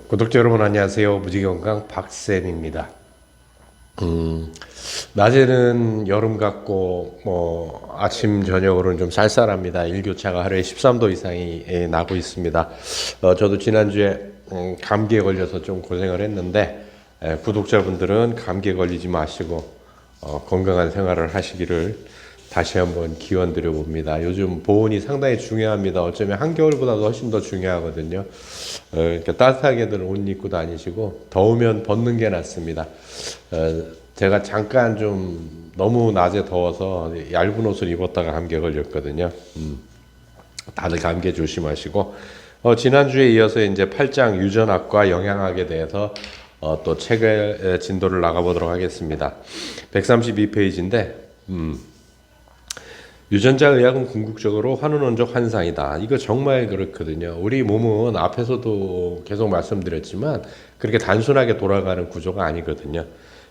구독자 여러분 안녕하세요. 무지건강 박쌤입니다. 낮에는 여름 같고 아침 저녁으로는 좀 쌀쌀합니다. 일교차가 하루에 13도 이상이 나고 있습니다. 저도 지난주에 감기에 걸려서 좀 고생을 했는데 구독자분들은 감기에 걸리지 마시고 건강한 생활을 하시기를 다시 한번 기원 드려 봅니다. 요즘 보온이 상당히 중요합니다. 어쩌면 한겨울보다도 훨씬 더 중요하거든요. 그러니까 따뜻하게들 옷 입고 다니시고 더우면 벗는 게 낫습니다. 제가 잠깐 좀 너무 낮에 더워서 얇은 옷을 입었다가 감기에 걸렸거든요. 다들 감기에 조심하시고 지난주에 이어서 이제 8장 유전학과 영양학에 대해서 또 책의 진도를 나가보도록 하겠습니다. 132페이지인데 유전자 의학은 궁극적으로 환원원적 환상이다. 이거 정말 그렇거든요. 우리 몸은 앞에서도 계속 말씀드렸지만 그렇게 단순하게 돌아가는 구조가 아니거든요.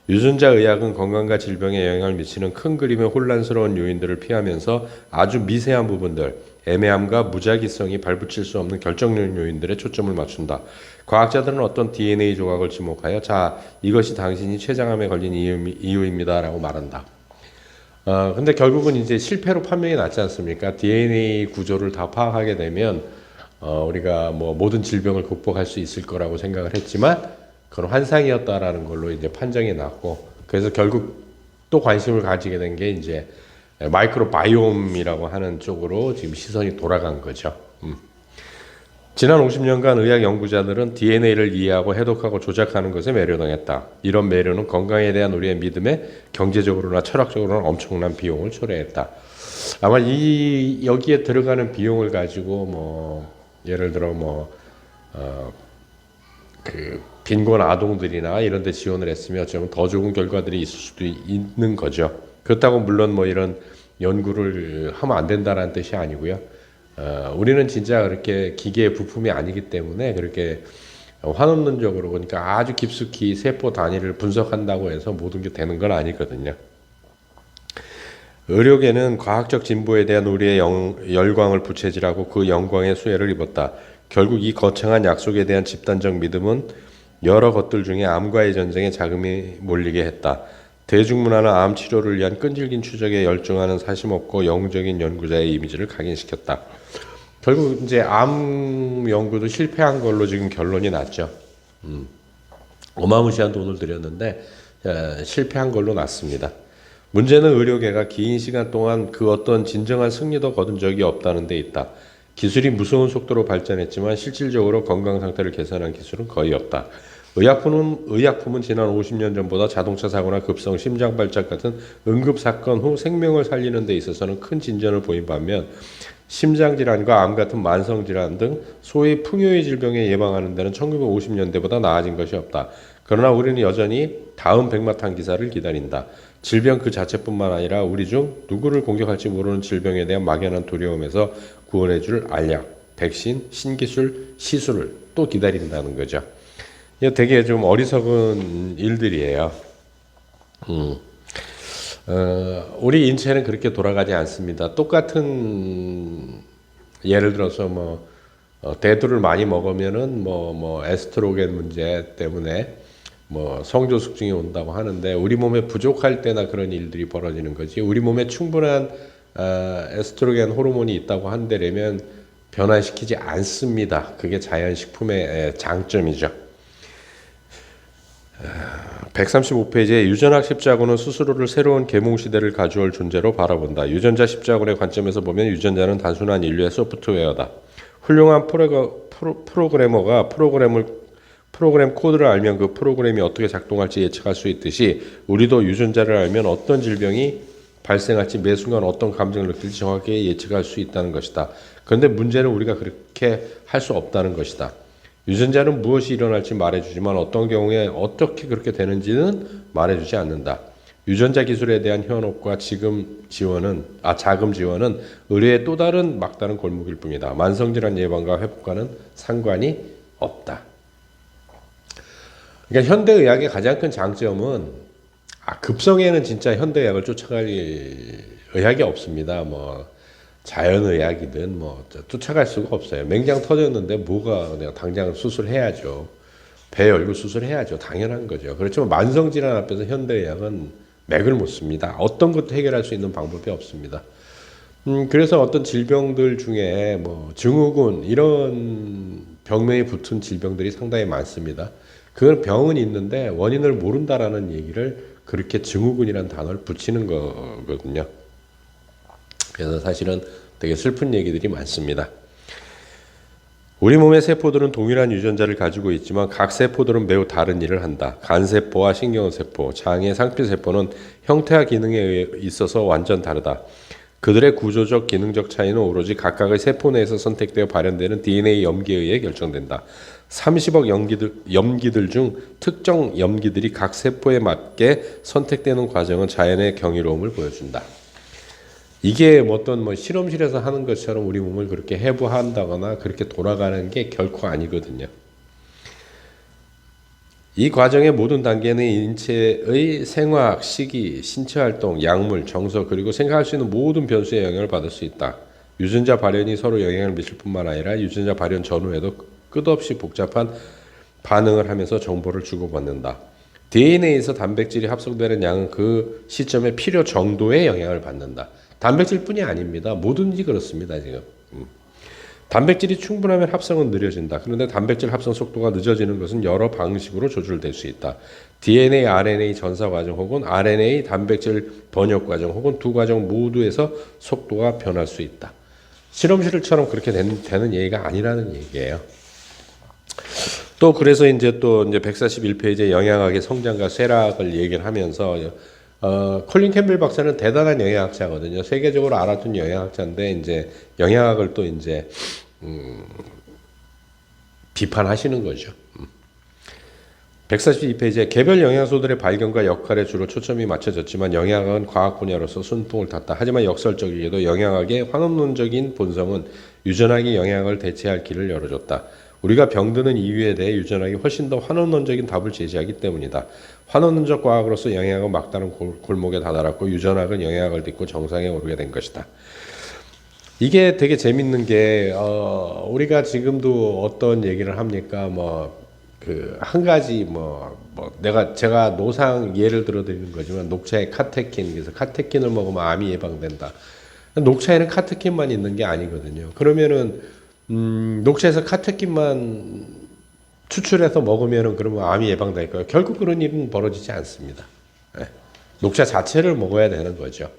유전자 의학은 건강과 질병에 영향을 미치는 큰 그림의 혼란스러운 요인들을 피하면서 아주 미세한 부분들, 애매함과 무작위성이 발붙일 수 없는 결정적 요인들에 초점을 맞춘다. 과학자들은 어떤 DNA 조각을 지목하여 자, 이것이 당신이 췌장암에 걸린 이유입니다 라고 말한다. 근데 결국은 이제 실패로 판명이 났지 않습니까? DNA 구조를 다 파악하게 되면, 우리가 뭐 모든 질병을 극복할 수 있을 거라고 생각을 했지만, 그건 환상이었다라는 걸로 이제 판정이 났고, 그래서 결국 또 관심을 가지게 된 게 이제 마이크로바이옴이라고 하는 쪽으로 지금 시선이 돌아간 거죠. 지난 50년간 의학 연구자들은 DNA를 이해하고 해독하고 조작하는 것에 매료당했다. 이런 매료는 건강에 대한 우리의 믿음에 경제적으로나 철학적으로나 엄청난 비용을 초래했다. 아마 여기에 들어가는 비용을 가지고 예를 들어 빈곤 아동들이나 이런 데 지원을 했으면 어쩌면 더 좋은 결과들이 있을 수도 있는 거죠. 그렇다고 물론 이런 연구를 하면 안 된다는 뜻이 아니고요. 우리는 진짜 그렇게 기계의 부품이 아니기 때문에 그렇게 환원론적으로 그러니까 아주 깊숙이 세포 단위를 분석한다고 해서 모든 게 되는 건 아니거든요. 의료계는 과학적 진보에 대한 우리의 열광을 부채질하고 그 영광의 수혜를 입었다. 결국 이 거창한 약속에 대한 집단적 믿음은 여러 것들 중에 암과의 전쟁에 자금이 몰리게 했다. 대중문화는 암 치료를 위한 끈질긴 추적에 열중하는 사심 없고 영웅적인 연구자의 이미지를 각인시켰다. 결국 이제 암 연구도 실패한 걸로 지금 결론이 났죠. 어마무시한 돈을 들였는데 실패한 걸로 났습니다. 문제는 의료계가 긴 시간 동안 그 어떤 진정한 승리도 거둔 적이 없다는 데 있다. 기술이 무서운 속도로 발전했지만 실질적으로 건강 상태를 개선한 기술은 거의 없다. 의약품은 지난 50년 전보다 자동차 사고나 급성 심장 발작 같은 응급 사건 후 생명을 살리는 데 있어서는 큰 진전을 보인 반면 심장질환과 암 같은 만성질환 등 소위 풍요의 질병에 예방하는 데는 1950년대보다 나아진 것이 없다. 그러나 우리는 여전히 다음 백마탄 기사를 기다린다. 질병 그 자체뿐만 아니라 우리 중 누구를 공격할지 모르는 질병에 대한 막연한 두려움에서 구원해줄 알약, 백신, 신기술, 시술을 또 기다린다는 거죠. 이게 되게 좀 어리석은 일들이에요. 우리 인체는 그렇게 돌아가지 않습니다. 똑같은 예를 들어서 대두를 많이 먹으면은 에스트로겐 문제 때문에 성조 숙증이 온다고 하는데 우리 몸에 부족할 때나 그런 일들이 벌어지는 거지. 우리 몸에 충분한 에스트로겐 호르몬이 있다고 한다면 변화시키지 않습니다. 그게 자연식품의 장점이죠. 135페이지에 유전학 십자군은 스스로를 새로운 계몽시대를 가져올 존재로 바라본다. 유전자 십자군의 관점에서 보면 유전자는 단순한 인류의 소프트웨어다. 훌륭한 프로그래머가 프로그램 코드를 알면 그 프로그램이 어떻게 작동할지 예측할 수 있듯이 우리도 유전자를 알면 어떤 질병이 발생할지 매 순간 어떤 감정을 느낄지 정확하게 예측할 수 있다는 것이다. 그런데 문제는 우리가 그렇게 할 수 없다는 것이다. 유전자는 무엇이 일어날지 말해주지만 어떤 경우에 어떻게 그렇게 되는지는 말해주지 않는다. 유전자 기술에 대한 현혹과 자금 지원은 의료의 또 다른 막다른 골목일 뿐이다. 만성질환 예방과 회복과는 상관이 없다. 그러니까 현대의학의 가장 큰 장점은 급성에는 진짜 현대의학을 쫓아갈 의학이 없습니다. 자연의학이든 쫓아갈 수가 없어요. 맹장 터졌는데 내가 당장 수술해야죠. 배 열고 수술해야죠. 당연한 거죠. 그렇지만 만성질환 앞에서 현대의학은 맥을 못 씁니다. 어떤 것도 해결할 수 있는 방법이 없습니다. 그래서 어떤 질병들 중에 뭐 증후군 이런 병명이 붙은 질병들이 상당히 많습니다. 그건 병은 있는데 원인을 모른다라는 얘기를 그렇게 증후군이라는 단어를 붙이는 거거든요. 그래서 사실은 되게 슬픈 얘기들이 많습니다. 우리 몸의 세포들은 동일한 유전자를 가지고 있지만 각 세포들은 매우 다른 일을 한다. 간세포와 신경세포, 장의 상피세포는 형태와 기능에 있어서 완전 다르다. 그들의 구조적, 기능적 차이는 오로지 각각의 세포 내에서 선택되어 발현되는 DNA 염기에 의해 결정된다. 30억 염기들 중 특정 염기들이 각 세포에 맞게 선택되는 과정은 자연의 경이로움을 보여준다. 이게 어떤 실험실에서 하는 것처럼 우리 몸을 그렇게 해부한다거나 그렇게 돌아가는 게 결코 아니거든요. 이 과정의 모든 단계는 인체의 생화학, 시기, 신체활동, 약물, 정서 그리고 생각할 수 있는 모든 변수에 영향을 받을 수 있다. 유전자 발현이 서로 영향을 미칠 뿐만 아니라 유전자 발현 전후에도 끝없이 복잡한 반응을 하면서 정보를 주고받는다. DNA에서 단백질이 합성되는 양은 그 시점의 필요 정도의 영향을 받는다. 단백질뿐이 아닙니다. 뭐든지 그렇습니다. 지금. 단백질이 충분하면 합성은 느려진다. 그런데 단백질 합성 속도가 늦어지는 것은 여러 방식으로 조절될 수 있다. DNA, RNA 전사 과정 혹은 RNA 단백질 번역 과정 혹은 두 과정 모두에서 속도가 변할 수 있다. 실험실처럼 그렇게 되는 얘기가 아니라는 얘기예요. 또 그래서 이제 141페이지에 영양학의 성장과 쇠락을 얘기를 하면서 콜린 캠벨 박사는 대단한 영양학자거든요. 세계적으로 알아둔 영양학자인데 이제 영양학을 또 이제 비판하시는 거죠. 142페이지에 개별 영양소들의 발견과 역할에 주로 초점이 맞춰졌지만 영양학은 과학 분야로서 순풍을 탔다. 하지만 역설적이게도 영양학의 환원론적인 본성은 유전학이 영양학을 대체할 길을 열어줬다. 우리가 병드는 이유에 대해 유전학이 훨씬 더 환원론적인 답을 제시하기 때문이다. 환원론적 과학으로서 영양학은 막다른 골목에 다다랐고 유전학은 영양학을 딛고 정상에 오르게 된 것이다. 이게 되게 재밌는 게 우리가 지금도 어떤 얘기를 합니까? 한 가지 제가 노상 예를 들어 드리는 거지만 녹차에 카테킨, 그래서 카테킨을 먹으면 암이 예방된다. 녹차에는 카테킨만 있는 게 아니거든요. 그러면은 녹차에서 카테킨만 추출해서 먹으면은 그러면 암이 예방될까요? 결국 그런 일은 벌어지지 않습니다. 네. 녹차 자체를 먹어야 되는 거죠.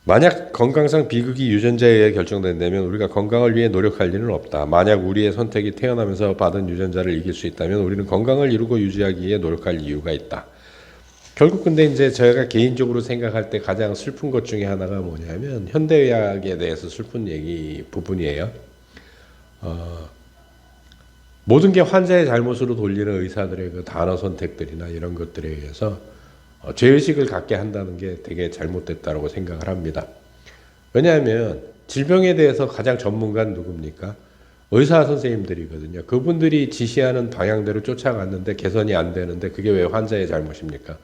만약 건강상 비극이 유전자에 의해 결정된다면 우리가 건강을 위해 노력할 일은 없다. 만약 우리의 선택이 태어나면서 받은 유전자를 이길 수 있다면 우리는 건강을 이루고 유지하기 위해 노력할 이유가 있다. 결국 근데 이제 제가 개인적으로 생각할 때 가장 슬픈 것 중에 하나가 뭐냐면 현대의학에 대해서 슬픈 얘기 부분이에요. 모든 게 환자의 잘못으로 돌리는 의사들의 그 단어 선택들이나 이런 것들에 의해서 죄의식을 갖게 한다는 게 되게 잘못됐다고 생각을 합니다. 왜냐하면 질병에 대해서 가장 전문가는 누굽니까? 의사 선생님들이거든요. 그분들이 지시하는 방향대로 쫓아갔는데 개선이 안 되는데 그게 왜 환자의 잘못입니까?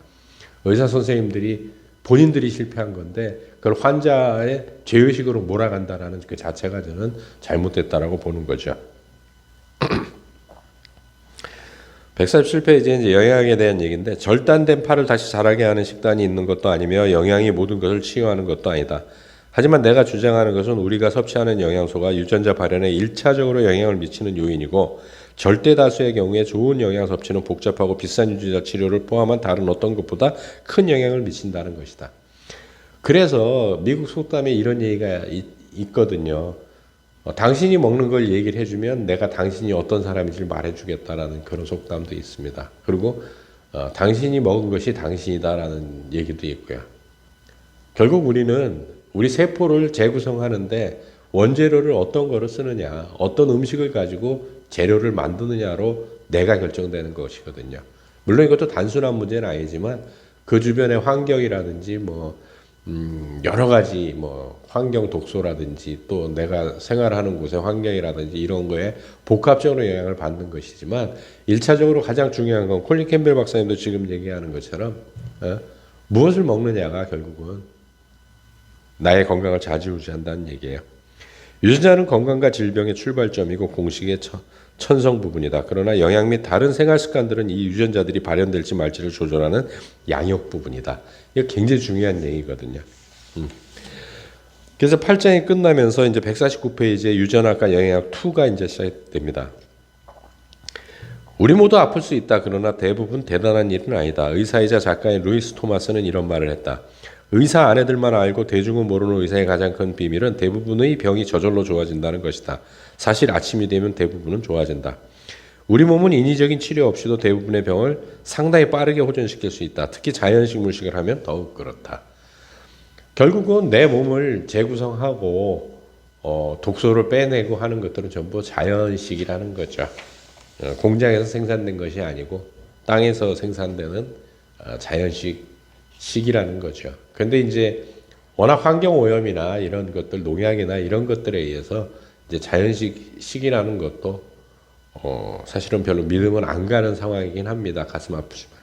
의사 선생님들이 본인들이 실패한 건데 그걸 환자의 죄의식으로 몰아간다라는 그 자체가 저는 잘못됐다라고 보는 거죠. 147페이지에 이제 영양에 대한 얘기인데 절단된 파를 다시 자라게 하는 식단이 있는 것도 아니며 영양이 모든 것을 치유하는 것도 아니다. 하지만 내가 주장하는 것은 우리가 섭취하는 영양소가 유전자 발현에 1차적으로 영향을 미치는 요인이고 절대 다수의 경우에 좋은 영양 섭취는 복잡하고 비싼 유전자 치료를 포함한 다른 어떤 것보다 큰 영향을 미친다는 것이다. 그래서 미국 속담에 이런 얘기가 있거든요. 당신이 먹는 걸 얘기를 해주면 내가 당신이 어떤 사람인지 말해주겠다라는 그런 속담도 있습니다. 그리고 당신이 먹은 것이 당신이다라는 얘기도 있고요. 결국 우리 세포를 재구성하는데 원재료를 어떤 거를 쓰느냐, 어떤 음식을 가지고 재료를 만드느냐로 내가 결정되는 것이거든요. 물론 이것도 단순한 문제는 아니지만 그 주변의 환경이라든지 여러 가지 환경 독소라든지 또 내가 생활하는 곳의 환경이라든지 이런 거에 복합적으로 영향을 받는 것이지만 1차적으로 가장 중요한 건 콜린 캠벨 박사님도 지금 얘기하는 것처럼 무엇을 먹느냐가 결국은 나의 건강을 좌지우지한다는 얘기예요. 유전자는 건강과 질병의 출발점이고 공식의 천성 부분이다. 그러나 영양 및 다른 생활 습관들은 이 유전자들이 발현될지 말지를 조절하는 양육 부분이다. 이거 굉장히 중요한 얘기거든요. 그래서 8장이 끝나면서 이제 149페이지에 유전학과 영양학 2가 이제 시작됩니다. 우리 모두 아플 수 있다. 그러나 대부분 대단한 일은 아니다. 의사이자 작가인 루이스 토마스는 이런 말을 했다. 의사 아내들만 알고 대중은 모르는 의사의 가장 큰 비밀은 대부분의 병이 저절로 좋아진다는 것이다. 사실 아침이 되면 대부분은 좋아진다. 우리 몸은 인위적인 치료 없이도 대부분의 병을 상당히 빠르게 호전시킬 수 있다. 특히 자연식 물식을 하면 더욱 그렇다. 결국은 내 몸을 재구성하고 독소를 빼내고 하는 것들은 전부 자연식이라는 거죠. 공장에서 생산된 것이 아니고 땅에서 생산되는 자연식이라는 거죠. 근데 이제 워낙 환경 오염이나 이런 것들, 농약이나 이런 것들에 의해서 이제 자연식이라는 것도 사실은 별로 믿음은 안 가는 상황이긴 합니다. 가슴 아프지만.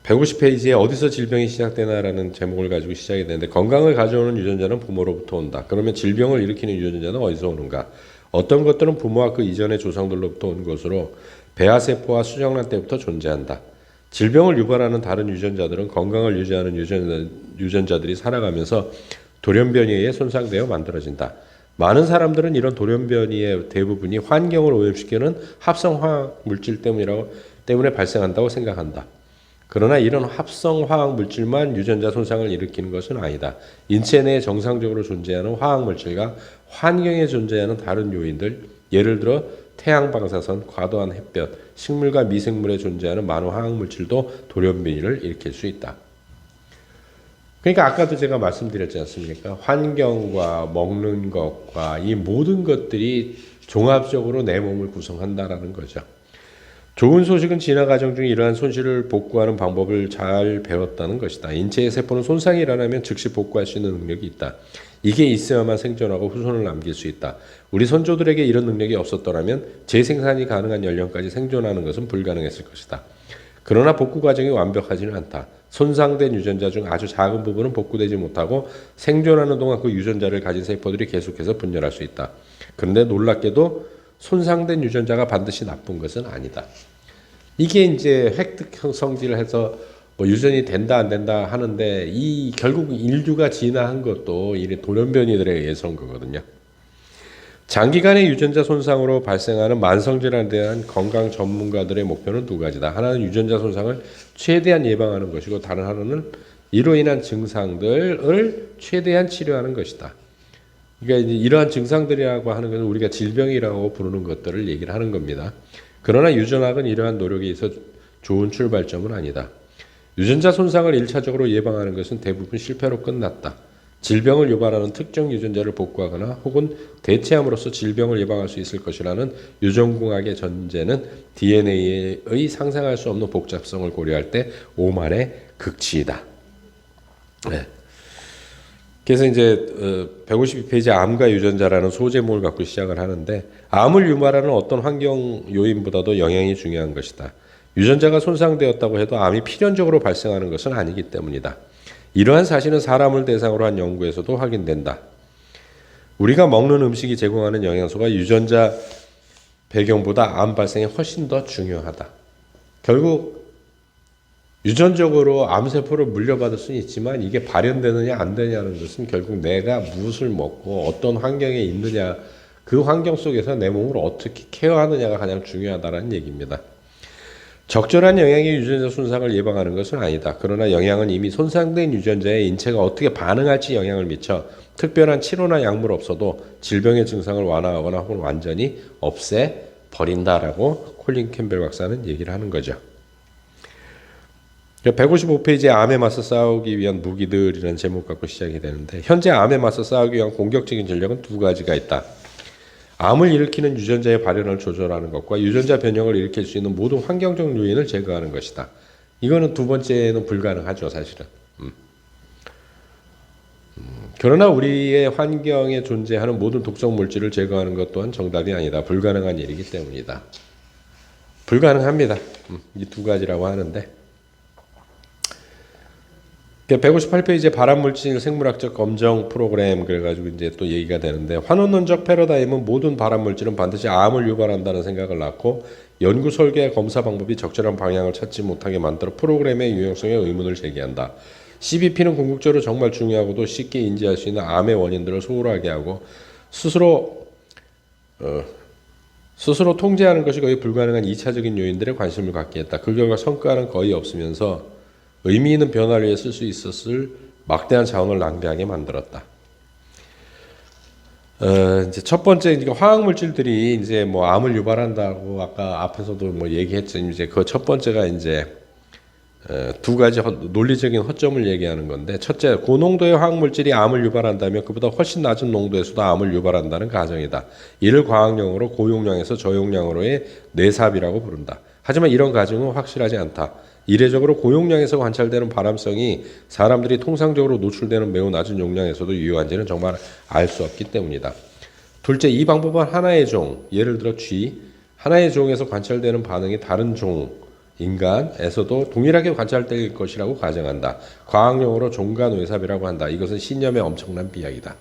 150페이지에 어디서 질병이 시작되나라는 제목을 가지고 시작이 되는데 건강을 가져오는 유전자는 부모로부터 온다. 그러면 질병을 일으키는 유전자는 어디서 오는가? 어떤 것들은 부모와 그 이전의 조상들로부터 온 것으로 배아세포와 수정란 때부터 존재한다. 질병을 유발하는 다른 유전자들은 건강을 유지하는 유전자들이 살아가면서 돌연변이에 의해 손상되어 만들어진다. 많은 사람들은 이런 돌연변이의 대부분이 환경을 오염시키는 합성화학 물질 때문에 발생한다고 생각한다. 그러나 이런 합성화학 물질만 유전자 손상을 일으키는 것은 아니다. 인체 내에 정상적으로 존재하는 화학 물질과 환경에 존재하는 다른 요인들, 예를 들어 태양 방사선, 과도한 햇볕, 식물과 미생물에 존재하는 많은 화학 물질도 돌연변이를 일으킬 수 있다. 그러니까 아까도 제가 말씀드렸지 않습니까? 환경과 먹는 것과 이 모든 것들이 종합적으로 내 몸을 구성한다라는 거죠. 좋은 소식은 진화 과정 중 이러한 손실을 복구하는 방법을 잘 배웠다는 것이다. 인체의 세포는 손상이 일어나면 즉시 복구할 수 있는 능력이 있다. 이게 있어야만 생존하고 후손을 남길 수 있다. 우리 선조들에게 이런 능력이 없었더라면 재생산이 가능한 연령까지 생존하는 것은 불가능했을 것이다. 그러나 복구 과정이 완벽하지는 않다. 손상된 유전자 중 아주 작은 부분은 복구되지 못하고 생존하는 동안 그 유전자를 가진 세포들이 계속해서 분열할 수 있다. 그런데 놀랍게도 손상된 유전자가 반드시 나쁜 것은 아니다. 이게 이제 획득 성질을 해서 뭐 유전이 된다 안 된다 하는데 이 결국 인류가 진화한 것도 이 돌연변이들에 의해서 온 거거든요. 장기간의 유전자 손상으로 발생하는 만성질환에 대한 건강 전문가들의 목표는 두 가지다. 하나는 유전자 손상을 최대한 예방하는 것이고 다른 하나는 이로 인한 증상들을 최대한 치료하는 것이다. 그러니까 이제 이러한 증상들이라고 하는 것은 우리가 질병이라고 부르는 것들을 얘기를 하는 겁니다. 그러나 유전학은 이러한 노력에 있어 좋은 출발점은 아니다. 유전자 손상을 1차적으로 예방하는 것은 대부분 실패로 끝났다. 질병을 유발하는 특정 유전자를 복구하거나 혹은 대체함으로써 질병을 예방할 수 있을 것이라는 유전공학의 전제는 DNA의 상상할 수 없는 복잡성을 고려할 때 오만의 극치이다. 네. 그래서 이제 152페이지 암과 유전자라는 소제목을 갖고 시작을 하는데 암을 유발하는 어떤 환경 요인보다도 영양이 중요한 것이다. 유전자가 손상되었다고 해도 암이 필연적으로 발생하는 것은 아니기 때문이다. 이러한 사실은 사람을 대상으로 한 연구에서도 확인된다. 우리가 먹는 음식이 제공하는 영양소가 유전자 배경보다 암 발생에 훨씬 더 중요하다. 결국 유전적으로 암세포를 물려받을 수는 있지만 이게 발현되느냐 안 되냐는 것은 결국 내가 무엇을 먹고 어떤 환경에 있느냐 그 환경 속에서 내 몸을 어떻게 케어하느냐가 가장 중요하다는 얘기입니다. 적절한 영양의 유전자 손상을 예방하는 것은 아니다. 그러나 영양은 이미 손상된 유전자에 인체가 어떻게 반응할지 영향을 미쳐 특별한 치료나 약물 없어도 질병의 증상을 완화하거나 혹은 완전히 없애버린다라고 콜린 캠벨 박사는 얘기를 하는 거죠. 155페이지에 암에 맞서 싸우기 위한 무기들이라는 제목 갖고 시작이 되는데 현재 암에 맞서 싸우기 위한 공격적인 전략은 두 가지가 있다. 암을 일으키는 유전자의 발현을 조절하는 것과 유전자 변형을 일으킬 수 있는 모든 환경적 요인을 제거하는 것이다. 이거는 두 번째는 불가능하죠, 사실은. 그러나 우리의 환경에 존재하는 모든 독성 물질을 제거하는 것 또한 정답이 아니다. 불가능한 일이기 때문이다. 불가능합니다. 이 두 가지라고 하는데 158페이지에 발암물질 생물학적 검정 프로그램 그래가지고 이제 또 얘기가 되는데 환원론적 패러다임은 모든 발암물질은 반드시 암을 유발한다는 생각을 낳고 연구 설계 검사 방법이 적절한 방향을 찾지 못하게 만들어 프로그램의 유용성에 의문을 제기한다. CBP는 궁극적으로 정말 중요하고도 쉽게 인지할 수 있는 암의 원인들을 소홀하게 하고 스스로 통제하는 것이 거의 불가능한 2차적인 요인들에 관심을 갖게 했다. 그 결과 성과는 거의 없으면서 의미 있는 변화를 위해 쓸 수 있었을 막대한 자원을 낭비하게 만들었다. 이제 첫 번째 이제 화학 물질들이 이제 뭐 암을 유발한다고 아까 앞에서도 뭐 얘기했죠. 이제 그 첫 번째가 이제 두 가지 논리적인 허점을 얘기하는 건데, 첫째, 고농도의 화학 물질이 암을 유발한다면 그보다 훨씬 낮은 농도에서도 암을 유발한다는 가정이다. 이를 과학용어로 고용량에서 저용량으로의 뇌삽이라고 부른다. 하지만 이런 가정은 확실하지 않다. 이례적으로 고용량에서 관찰되는 발암성이 사람들이 통상적으로 노출되는 매우 낮은 용량에서도 유효한지는 정말 알 수 없기 때문이다. 둘째, 이 방법은 하나의 종, 예를 들어 쥐, 하나의 종에서 관찰되는 반응이 다른 종, 인간에서도 동일하게 관찰될 것이라고 가정한다. 과학용어로 종간외삽이라고 한다. 이것은 신념의 엄청난 비약이다.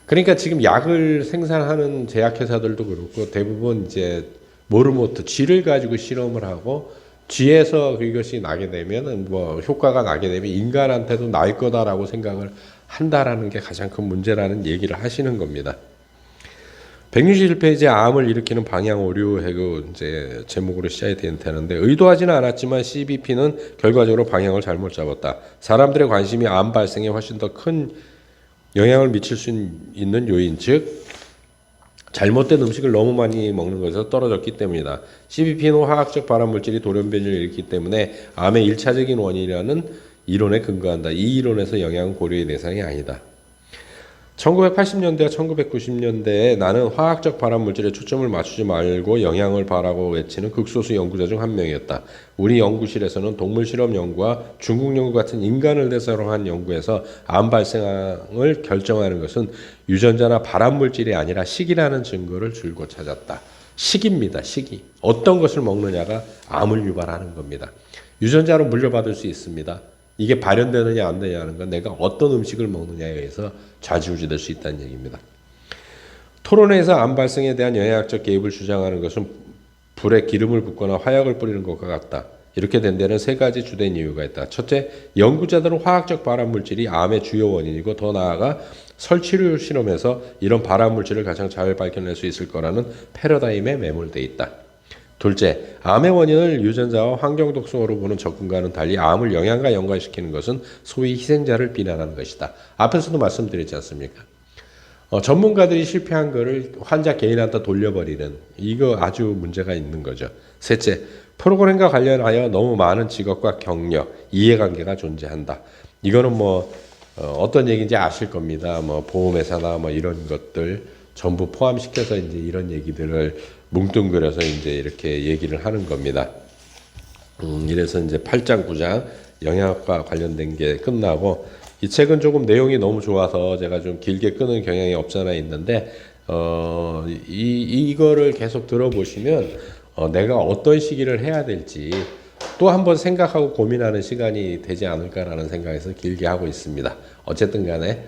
그러니까 지금 약을 생산하는 제약회사들도 그렇고 대부분 이제 모르모트 쥐를 가지고 실험을 하고 쥐에서 이것이 나게 되면 뭐 효과가 나게 되면 인간한테도 날 거다라고 생각을 한다라는 게 가장 큰 문제라는 얘기를 하시는 겁니다. 161페이지에 암을 일으키는 방향 오류 해고 이제 제목으로 시작이 되는데 의도하지는 않았지만 CBP는 결과적으로 방향을 잘못 잡았다. 사람들의 관심이 암 발생에 훨씬 더 큰 영향을 미칠 수 있는 요인, 즉 잘못된 음식을 너무 많이 먹는 것에서 떨어졌기 때문이다. CBP는 화학적 발암물질이 돌연변이를 일으키기 때문에 암의 1차적인 원인이라는 이론에 근거한다. 이 이론에서 영향은 고려의 대상이 아니다. 1980년대와 1990년대에 나는 화학적 발암물질에 초점을 맞추지 말고 영향을 바라고 외치는 극소수 연구자 중 한 명이었다. 우리 연구실에서는 동물 실험 연구와 중국 연구 같은 인간을 대상으로 한 연구에서 암 발생을 결정하는 것은 유전자나 발암물질이 아니라 식이라는 증거를 줄곧 찾았다. 식입니다. 식이. 어떤 것을 먹느냐가 암을 유발하는 겁니다. 유전자로 물려받을 수 있습니다. 이게 발현되느냐 안 되느냐는 건 내가 어떤 음식을 먹느냐에 의해서 좌지우지될 수 있다는 얘기입니다. 토론회에서 암 발생에 대한 영양학적 개입을 주장하는 것은 불에 기름을 붓거나 화약을 뿌리는 것과 같다. 이렇게 된 데는 세 가지 주된 이유가 있다. 첫째, 연구자들은 화학적 발암물질이 암의 주요 원인이고 더 나아가 설치류 실험에서 이런 발암물질을 가장 잘 밝혀낼 수 있을 거라는 패러다임에 매몰돼 있다. 둘째, 암의 원인을 유전자와 환경 독성으로 보는 접근과는 달리 암을 영양과 연관시키는 것은 소위 희생자를 비난하는 것이다. 앞에서도 말씀드렸지 않습니까? 전문가들이 실패한 거를 환자 개인한테 돌려버리는 이거 아주 문제가 있는 거죠. 셋째, 프로그램과 관련하여 너무 많은 직업과 경력, 이해관계가 존재한다. 이거는 뭐 어떤 얘기인지 아실 겁니다. 뭐 보험회사나 뭐 이런 것들 전부 포함시켜서 이제 이런 얘기들을 뭉뚱그려서 이제 이렇게 얘기를 하는 겁니다. 이래서 이제 8장, 9장 영양학과 관련된 게 끝나고 이 책은 조금 내용이 너무 좋아서 제가 좀 길게 끄는 경향이 없잖아 있는데 이거를 계속 들어보시면 내가 어떤 시기를 해야 될지 또 한번 생각하고 고민하는 시간이 되지 않을까라는 생각에서 길게 하고 있습니다. 어쨌든 간에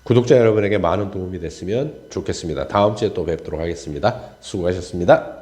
구독자 여러분에게 많은 도움이 됐으면 좋겠습니다. 다음 주에 또 뵙도록 하겠습니다. 수고하셨습니다.